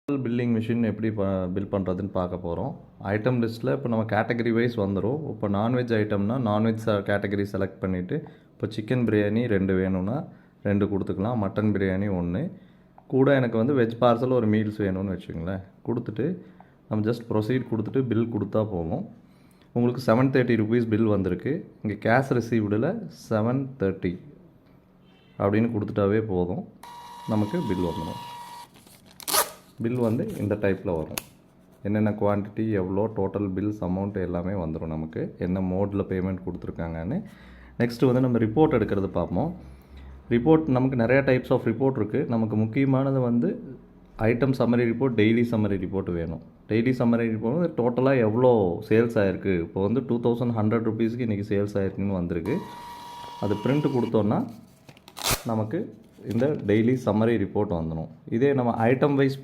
Billing machine எப்படி bill பண்ணுறதுன்னு பார்க்க போகிறோம். ஐட்டம் லிஸ்ட்டில் இப்போ நம்ம கேட்டகரி வைஸ் வந்துடும். இப்போ நான்வெஜ் ஐட்டம்னா நான்வெஜ் கேட்டகரி செலக்ட் பண்ணிவிட்டு இப்போ சிக்கன் பிரியாணி 2 வேணும்னா 2 கொடுத்துக்கலாம். மட்டன் பிரியாணி 1 கூட எனக்கு வந்து வெஜ் பார்சல் ஒரு மீல்ஸ் வேணும்னு வச்சுங்களேன். கொடுத்துட்டு நம்ம ஜஸ்ட் ப்ரொசீட் கொடுத்துட்டு பில் கொடுத்தா போகும். உங்களுக்கு 730 ருபீஸ் பில் வந்திருக்கு. இங்கே கேஷ் ரிசீவ்டில் 730 அப்படின்னு கொடுத்துட்டாவே போதும், நமக்கு பில் வந்துடும். பில் வந்து இந்த டைப்பில் வரும். என்னென்ன குவான்டிட்டி, எவ்வளோ, டோட்டல் பில்ஸ் அமௌண்ட் எல்லாமே வந்துடும். நமக்கு என்ன மோடில் பேமெண்ட் கொடுத்துருக்காங்கன்னு. நெக்ஸ்ட்டு வந்து நம்ம ரிப்போர்ட் எடுக்கிறது பார்ப்போம். ரிப்போர்ட் நமக்கு நிறையா டைப்ஸ் ஆஃப் ரிப்போர்ட் இருக்குது. நமக்கு முக்கியமானது வந்து item summary report, daily summary report வேணும். டெய்லி சம்மரி ரிப்போர்ட் வந்து டோட்டலாக எவ்வளோ சேல்ஸ் ஆகிருக்கு. இப்போ வந்து 2100 ருபீஸ்க்கு இன்றைக்கி சேல்ஸ் ஆகிருக்குன்னு வந்திருக்கு. அது பிரிண்ட் கொடுத்தோன்னா நமக்கு இந்த டெய்லி சம்மரி ரிப்போர்ட் வந்துடும். இதே நம்ம ஐட்டம் வைஸ்